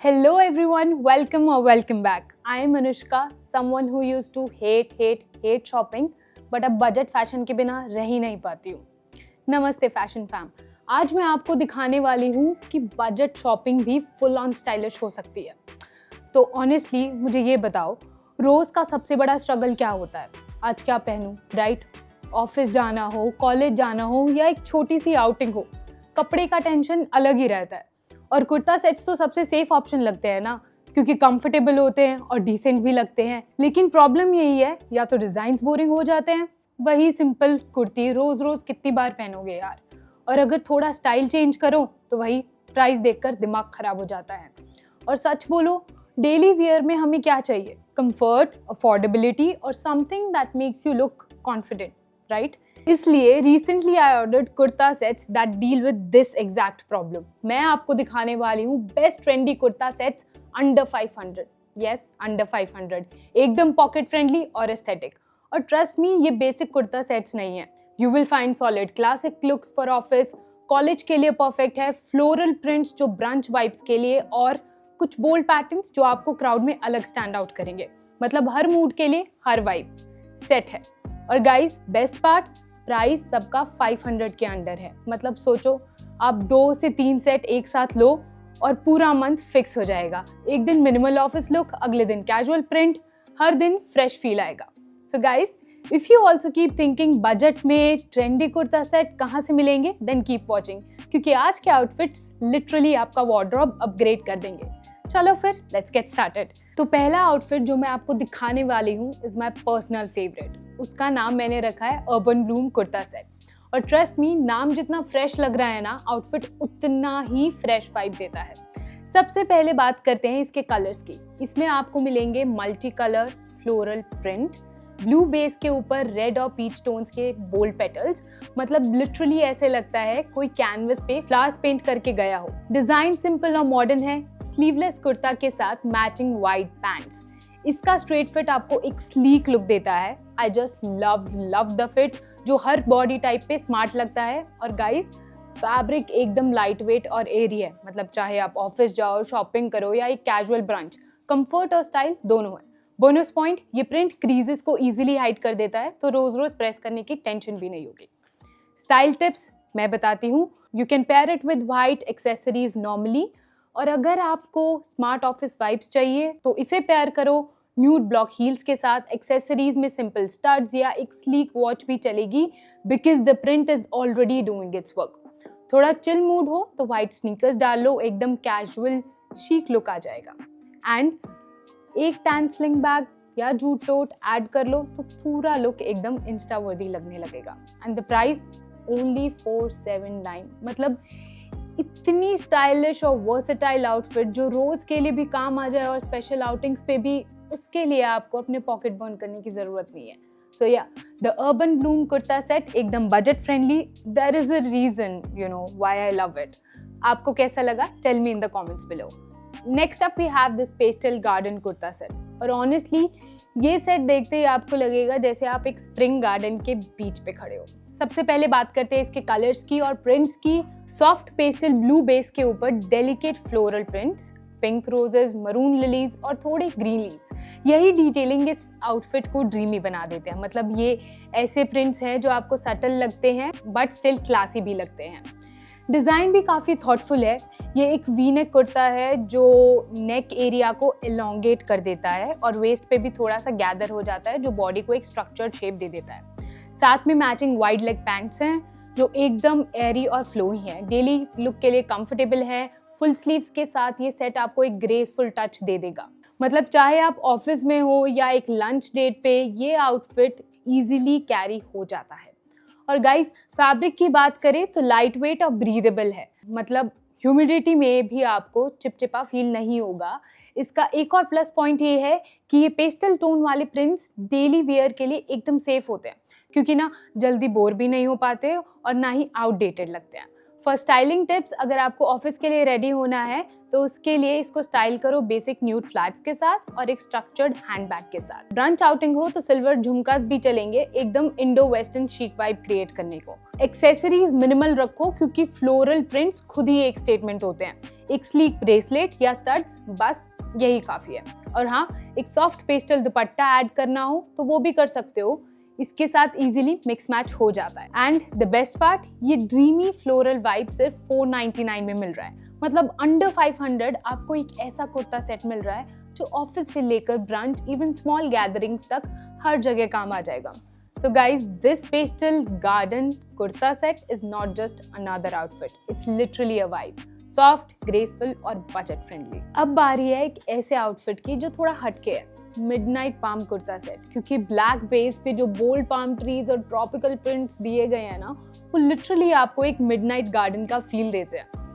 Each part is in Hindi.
Hello everyone, welcome or welcome back. I am Anushka, someone who used to hate shopping, but अब बजट फैशन के बिना रह ही नहीं पाती हूँ. नमस्ते फैशन फैम. आज मैं आपको दिखाने वाली हूँ कि बजट शॉपिंग भी फुल ऑन स्टाइलिश हो सकती है. तो ऑनेस्टली मुझे ये बताओ, रोज का सबसे बड़ा स्ट्रगल क्या होता है? आज क्या पहनूं, राइट? ऑफिस जाना हो, कॉलेज जाना हो या एक छोटी सी आउटिंग हो, कपड़े का टेंशन अलग ही रहता है. और कुर्ता सेट्स तो सबसे सेफ ऑप्शन लगते हैं ना, क्योंकि कंफर्टेबल होते हैं और डिसेंट भी लगते हैं. लेकिन प्रॉब्लम यही है, या तो डिजाइन्स बोरिंग हो जाते हैं, वही सिंपल कुर्ती रोज रोज कितनी बार पहनोगे यार. और अगर थोड़ा स्टाइल चेंज करो तो वही प्राइस देखकर दिमाग खराब हो जाता है. और सच बोलो, डेली वियर में हमें क्या चाहिए? कंफर्ट, अफोर्डेबिलिटी और something that makes you look confident, right? इसलिए recently I ordered kurta sets that deal with this exact problem. मैं आपको दिखाने वाली हूँ best trendy kurta sets under 500. Yes, under 500. एकदम पॉकेट फ्रेंडली और एस्थेटिक. और ट्रस्ट मी, ये बेसिक कुर्ता सेट्स नहीं है. You will find solid classic looks for office, college के लिए परफेक्ट है, फ्लोरल प्रिंट्स जो ब्रंच वाइब्स के लिए, और कुछ बोल्ड पैटर्न्स जो आपको क्राउड में अलग स्टैंड आउट करेंगे. मतलब हर मूड के लिए हर वाइब सेट है. और गाइस, बेस्ट पार्ट, प्राइस सबका 500 के अंडर है. मतलब सोचो, आप 2 से 3 सेट एक साथ लो और पूरा मंथ फिक्स हो जाएगा. एक दिन मिनिमल ऑफिस लुक, अगले दिन कैजुअल प्रिंट, हर दिन फ्रेश फील आएगा. So guys, if you also keep thinking budget में ट्रेंडी कुर्ता सेट कहाँ से मिलेंगे, देन कीप वॉचिंग, क्योंकि आज के आउटफिट्स लिटरली आपका वार्डरोब अपग्रेड कर देंगे. चलो फिर लेट्स गेट स्टार्टेड. तो पहला आउटफिट जो मैं आपको दिखाने वाली हूँ इज माई पर्सनल फेवरेट. उसका नाम मैंने रखा है अर्बन ब्लूम कुर्ता सेट. और ट्रस्ट मी, नाम जितना फ्रेश लग रहा है ना, आउटफिट उतना ही फ्रेश वाइब देता है. सबसे पहले बात करते हैं इसके कलर्स की. इसमें आपको मिलेंगे multi colour floral print, blue base के ऊपर रेड और पीच टोन्स के बोल्ड पेटल्स. मतलब लिटरली ऐसे लगता है कोई कैनवस पे फ्लावर्स पेंट करके गया हो. डिजाइन सिंपल और मॉडर्न है. स्लीवलेस कुर्ता के साथ मैचिंग वाइड पैंट्स. इसका स्ट्रेट फिट आपको एक स्लीक लुक देता है. I just love the fit, जो हर बॉडी टाइप पे स्मार्ट लगता है. और गाइस, फैब्रिक एकदम लाइट वेट और एयरी है. मतलब चाहे आप ऑफिस जाओ, शॉपिंग करो या एक कैजुअल ब्रंच, कंफर्ट और स्टाइल दोनों है. बोनस पॉइंट, ये प्रिंट क्रीजेस को इजीली हाइड कर देता है, तो रोज रोज प्रेस करने की टेंशन भी नहीं होगी. स्टाइल टिप्स मैं बताती हूँ. You can pair it with white accessories normally. और अगर आपको स्मार्ट ऑफिस वाइब्स चाहिए तो इसे पेयर करो न्यूड ब्लॉक हील्स के साथ. एक्सेसरीज में सिंपल स्टड्स या एक स्लीक वॉच भी चलेगी, because the print is already doing it's work. थोड़ा चिल मूड हो तो वाइट स्नीकर्स डाल लो, एकदम कैजुअल शीक लुक आ जाएगा. एंड एक टैन स्लिंग बैग या जूट टोट ऐड कर लो तो पूरा लुक एकदम इंस्टा वर्दी लगने लगेगा. And the price only 479. मतलब इतनी स्टाइलिश और वर्सेटाइल आउटफिट जो रोज के लिए भी काम आ जाए और स्पेशल आउटिंग्स पे भी, उसके लिए आपको अपने पॉकेट बर्न करने की जरूरत नहीं है. So yeah, the urban bloom kurta set एकदम budget friendly. There is a reason, you know, why I love it. आपको कैसा लगा? Tell me in the comments below. Next up we have this pastel garden kurta set. और ऑनेस्टली ये सेट देखते ही आपको लगेगा जैसे आप एक स्प्रिंग गार्डन के बीच पे खड़े हो. सबसे पहले बात करते हैं इसके कलर्स की और प्रिंट्स की. सॉफ्ट पेस्टल ब्लू बेस के ऊपर delicate floral prints, pink roses, maroon lilies और थोड़े ग्रीन लीव्स. यही डिटेलिंग इस आउटफिट को ड्रीमी बना देते हैं. मतलब ये ऐसे प्रिंट्स हैं जो आपको सटल लगते हैं बट स्टिल क्लासी भी लगते हैं. डिज़ाइन भी काफ़ी थॉटफुल है. ये एक वी नेक कुर्ता है जो नेक एरिया को एलोंगेट कर देता है और वेस्ट पे भी थोड़ा सा गैदर हो जाता है, जो बॉडी को एक स्ट्रक्चर्ड शेप दे देता है. साथ में मैचिंग वाइड लेग पैंट्स हैं जो एकदम एयरी और फ्लोई हैं. डेली लुक के लिए कंफर्टेबल है. फुल स्लीव्स के साथ ये सेट आपको एक ग्रेसफुल टच दे देगा. मतलब चाहे आप ऑफिस में हो या एक लंच डेट पे, ये आउटफिट ईजिली कैरी हो जाता है. और गाइस, फैब्रिक की बात करें तो लाइट वेट और ब्रीदेबल है. मतलब ह्यूमिडिटी में भी आपको चिपचिपा फील नहीं होगा. इसका एक और प्लस पॉइंट ये है कि ये पेस्टल टोन वाले प्रिंट्स डेली वेयर के लिए एकदम सेफ होते हैं, क्योंकि ना जल्दी बोर भी नहीं हो पाते और ना ही आउटडेटेड लगते हैं. फॉर स्टाइलिंग टिप्स, अगर आपको ऑफिस के लिए रेडी होना है तो उसके लिए इसको स्टाइल करो बेसिक न्यूड फ्लैट्स के साथ और एक स्ट्रक्चर्ड हैंडबैग के साथ। ब्रंच आउटिंग हो तो सिल्वर झुमकास भी चलेंगे, एकदम Indo western chic vibe create करने को। एक्सेसरीज मिनिमल रखो क्योंकि फ्लोरल प्रिंट्स खुद ही एक स्टेटमेंट होते हैं। एक स्लीक ब्रेसलेट या स्टड्स, बस यही काफी है। और हाँ, एक सॉफ्ट पेस्टल दुपट्टा ऐड करना हो तो वो भी कर सकते हो, इसके साथ इजीली मिक्स मैच हो जाता है। एंड द बेस्ट पार्ट, ये ड्रीमी फ्लोरल वाइब सिर्फ 499 में मिल रहा है। मतलब अंडर 500 आपको एक ऐसा कुर्ता सेट मिल रहा है जो ऑफिस से लेकर ब्रंच इवन स्मॉल गैदरिंग्स तक हर जगह काम आ जाएगा। So guys, this pastel garden kurta set is not just another outfit. It's literally a vibe. Soft, graceful और budget friendly. अब बारी है एक ऐसे आउटफिट की जो थोड़ा हटके है, मिडनाइट पाम कुर्ता सेट। क्योंकि ब्लैक बेस पे जो बोल्ड पाम ट्रीज और ट्रॉपिकल प्रिंट्स दिए गए हैं ना, वो लिटरली आपको एक मिडनाइट गार्डन का फील देते हैं।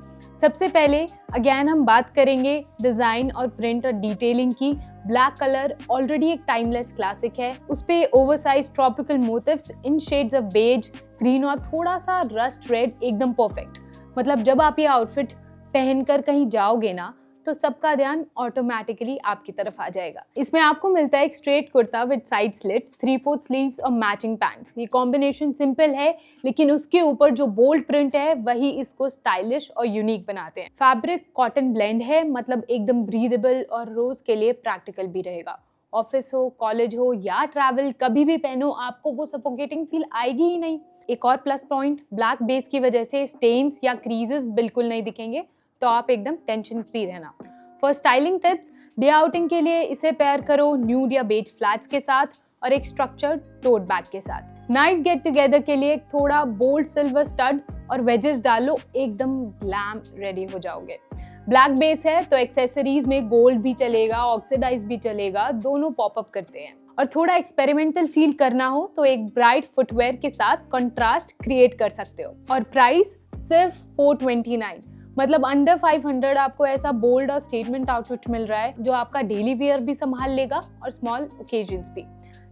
सबसे पहले अगेन हम बात करेंगे डिजाइन और प्रिंट और डिटेलिंग की। ब्लैक कलर ऑलरेडी एक टाइमलेस क्लासिक है, उस पे oversize tropical motifs in shades of beige, green और थोड़ा सा रस्ट रेड एकदम परफेक्ट। मतलब जब आप ये आउटफिट पहनकर कहीं जाओगे ना तो सबका ध्यान ऑटोमेटिकली आपकी तरफ आ जाएगा। इसमें आपको मिलता है एक straight kurta with side slits, 3/4 sleeves और मैचिंग पैंट्स। ये कॉम्बिनेशन सिंपल है लेकिन उसके ऊपर जो बोल्ड प्रिंट है वही इसको स्टाइलिश और यूनिक बनाते हैं। फैब्रिक कॉटन ब्लेंड है, मतलब एकदम ब्रीदेबल और रोज के लिए प्रैक्टिकल भी रहेगा। ऑफिस हो, कॉलेज हो या ट्रैवल, कभी भी पहनो आपको वो सफोकेटिंग फील आएगी ही नहीं। एक और प्लस पॉइंट, ब्लैक बेस की वजह से स्टेन्स या क्रीजेस बिल्कुल नहीं दिखेंगे, तो आप एकदम टेंशन फ्री रहना। For styling tips, day outing के लिए इसे पेयर करो न्यूड या बेज फ्लैट्स के साथ और एक स्ट्रक्चर्ड टोट बैग के साथ। नाइट गेट टुगेदर के लिए थोड़ा बोल्ड सिल्वर स्टड और वेजेस डालो, एकदम ग्लैम रेडी हो जाओगे। ब्लैक बेस है तो एक्सेसरीज में गोल्ड भी चलेगा, ऑक्सीडाइज भी चलेगा, दोनों पॉपअप करते हैं। और थोड़ा एक्सपेरिमेंटल फील करना हो तो एक ब्राइट फुटवेयर के साथ कंट्रास्ट क्रिएट कर सकते हो। और प्राइस सिर्फ 429, मतलब अंडर 500 आपको ऐसा बोल्ड और स्टेटमेंट आउटफिट मिल रहा है जो आपका डेली वेयर भी संभाल लेगा और स्मॉल ओकेजन्स भी।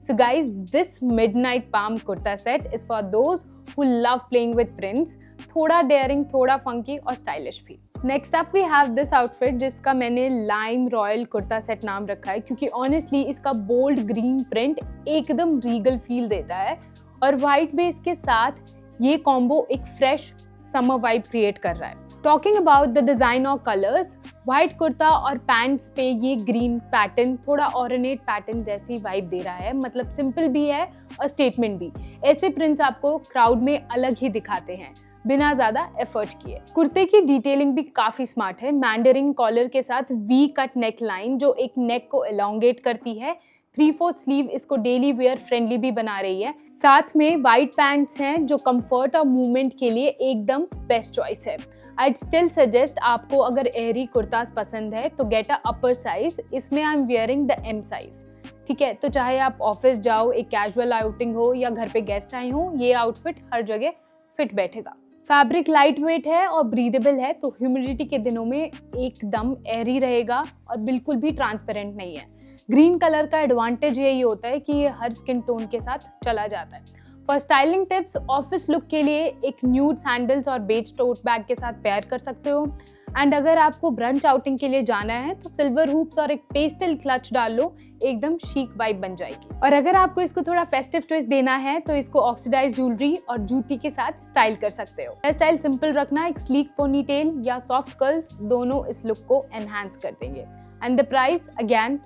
So guys, this midnight palm kurta set is for those who love playing with prints, थोड़ा daring, थोड़ा funky और stylish भी। Next up we have this outfit जिसका मैंने Lime Royal कुर्ता सेट नाम रखा है क्योंकि honestly इसका bold green print एकदम regal feel देता है और white base के साथ ये combo एक fresh summer vibe create कर रहा है। Talking about the design और colors, व्हाइट कुर्ता और पैंट्स पे ये ग्रीन पैटर्न थोड़ा ऑर्डिनेट पैटर्न जैसी वाइब दे रहा है, मतलब सिंपल भी है और स्टेटमेंट भी। ऐसे प्रिंट्स आपको क्राउड में अलग ही दिखाते हैं बिना ज्यादा एफर्ट किए। कुर्ते की डिटेलिंग भी काफी स्मार्ट है, मैंडरिंग कॉलर के साथ वी कट नेक लाइन जो एक नेक को एलोंगेट करती है। 3/4 स्लीव इसको डेली वेयर फ्रेंडली भी बना रही है। साथ में वाइट पैंट्स हैं जो कंफर्ट और मूवमेंट के लिए एकदम बेस्ट चॉइस है। I'd still suggest आपको अगर एयरी कुर्तास पसंद है तो गेट अ अपर साइज, इसमें I am wearing the M size. ठीक है, तो चाहे आप ऑफिस जाओ, एक कैजुअल आउटिंग हो या घर पे गेस्ट आए हो, ये आउटफिट हर जगह फिट बैठेगा। फैब्रिक लाइट वेट है और ब्रीदेबल है तो ह्यूमिडिटी के दिनों में एकदम एयरी रहेगा और बिल्कुल भी ट्रांसपेरेंट नहीं है। ग्रीन कलर का एडवांटेज यही होता है कि ये हर स्किन टोन के साथ चला जाता है। For styling tips, office look के लिए एक न्यूड सैंडल्स और बेज टोट बैग के साथ पेयर कर सकते हो। एंड अगर आपको ब्रंच आउटिंग के लिए जाना है तो सिल्वर हुप्स और एक पेस्टल क्लच डाल लो, एकदम शीक वाइब बन जाएगी। और अगर आपको इसको थोड़ा फेस्टिव ट्विस्ट देना है तो इसको ऑक्सीडाइज ज्वेलरी और जूती के साथ स्टाइल कर सकते हो। हेयर स्टाइल सिंपल रखना, एक स्लीक पोनीटेल या सॉफ्ट कर्ल्स दोनों इस लुक को एनहांस कर देंगे। एंड द प्राइस अगेन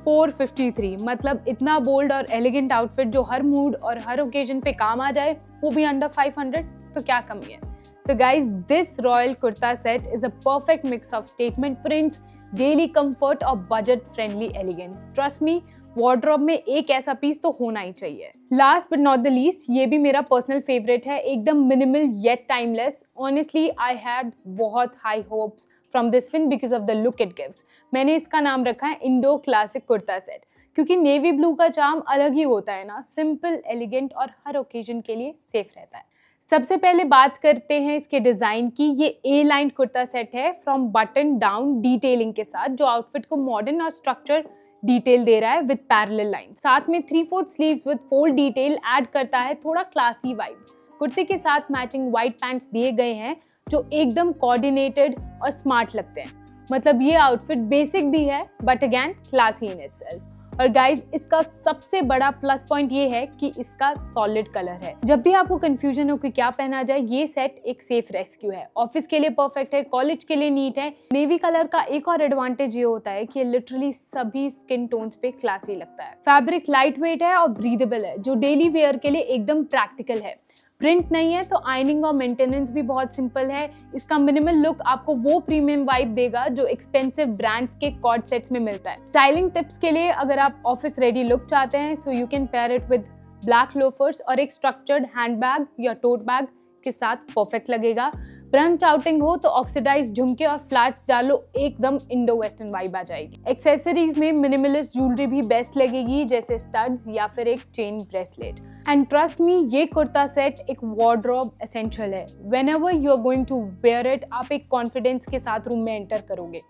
453, मतलब इतना बोल्ड और एलिगेंट आउटफिट जो हर मूड और हर ओकेजन पे काम आ जाए, वो भी अंडर 500, तो क्या कमी है। So guys, this royal kurta set is a perfect mix of statement prints, daily comfort और budget friendly elegance. Trust me, wardrobe में एक ऐसा पीस तो होना ही चाहिए। Last but not the least, ये भी मेरा personal favorite है, एकदम minimal yet timeless. Honestly, I had बहुत high hopes from this one because of the look it gives. मैंने इसका नाम रखा है Indo Classic Kurta Set, क्योंकि नेवी ब्लू का चार्म अलग ही होता है ना, सिंपल, एलिगेंट और हर ओकेजन के लिए सेफ रहता है। सबसे पहले बात करते हैं इसके डिजाइन की। ये ए लाइन कुर्ता सेट है फ्रॉम बटन डाउन डिटेलिंग के साथ, जो आउटफिट को मॉडर्न और स्ट्रक्चर डिटेल दे रहा है विद पैरेलल लाइन। साथ में 3/4 sleeves with fold detail add करता है थोड़ा क्लासी वाइब। कुर्ते के साथ मैचिंग व्हाइट पैंट्स दिए गए हैं जो एकदम कोऑर्डिनेटेड और स्मार्ट लगते हैं। मतलब ये आउटफिट बेसिक भी है but again classy in itself. और गाइज इसका सबसे बड़ा प्लस पॉइंट ये है कि इसका सॉलिड कलर है। जब भी आपको कंफ्यूजन हो कि क्या पहना जाए, ये सेट एक सेफ रेस्क्यू है। ऑफिस के लिए परफेक्ट है, कॉलेज के लिए नीट है। नेवी कलर का एक और एडवांटेज ये होता है कि लिटरली सभी स्किन टोन्स पे क्लासी लगता है। फैब्रिक लाइट वेट है और ब्रीदेबल है, जो डेली वेयर के लिए एकदम प्रैक्टिकल है। प्रिंट नहीं है तो आयनिंग और मेंटेनेंस भी बहुत सिंपल है। इसका मिनिमल लुक आपको वो प्रीमियम वाइब देगा जो एक्सपेंसिव ब्रांड्स के कॉर्ड सेट्स में मिलता है। स्टाइलिंग टिप्स के लिए अगर आप ऑफिस रेडी लुक चाहते हैं so you can pair it with black loafers और एक स्ट्रक्चर्ड हैंडबैग या टोट बैग के साथ परफेक्ट लगेगा। ब्रंच आउटिंग हो तो ऑक्सीडाइज झुमके और फ्लैट्स डालो, एकदम इंडो वेस्टर्न वाइब आ जाएगी। एक्सेसरीज में मिनिमलिस्ट ज्वेलरी भी बेस्ट लगेगी, जैसे स्टड्स या फिर एक chain bracelet. And trust me, ये कुर्ता सेट एक वार्डरोब एसेंशियल है। Whenever you are going to wear it, आप एक कॉन्फिडेंस के साथ रूम में एंटर करोगे।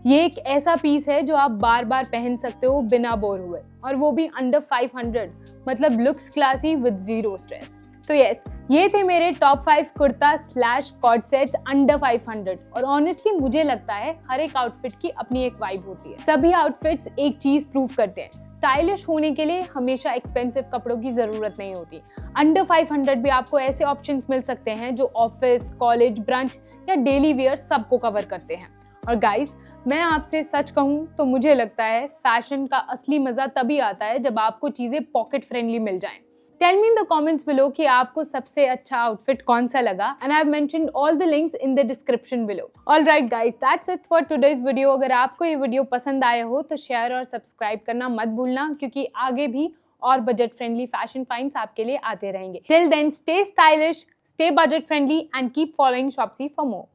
ये एक ऐसा पीस है जो आप बार बार पहन सकते हो बिना बोर हुए, और वो भी अंडर 500। मतलब looks classy with zero stress. तो यस, ये थे मेरे top 5 kurta slash cord sets under 500। और ऑनेस्टली मुझे लगता है हर एक आउटफिट की अपनी एक वाइब होती है। सभी आउटफिट्स एक चीज प्रूव करते हैं, स्टाइलिश होने के लिए हमेशा एक्सपेंसिव कपड़ों की जरूरत नहीं होती। अंडर 500 भी आपको ऐसे ऑप्शंस मिल सकते हैं जो ऑफिस, कॉलेज, ब्रंच या डेली वेयर सबको कवर करते हैं। और गाइस, मैं आपसे सच कहूँ तो मुझे लगता है फैशन का असली मजा तभी आता है जब आपको चीजें पॉकेट फ्रेंडली मिल जाएं। Tell me in the comments below कि आपको सबसे अच्छा आउटफिट कौन सा लगा, and I have mentioned all the links in the description below. Alright guys, that's it for today's video. अगर आपको ये वीडियो पसंद आया हो तो शेयर और सब्सक्राइब करना मत भूलना, क्योंकि आगे भी और बजट फ्रेंडली फैशन फाइंड्स आपके लिए आते रहेंगे। Till then, stay stylish, stay budget friendly and keep following Shopsy for more.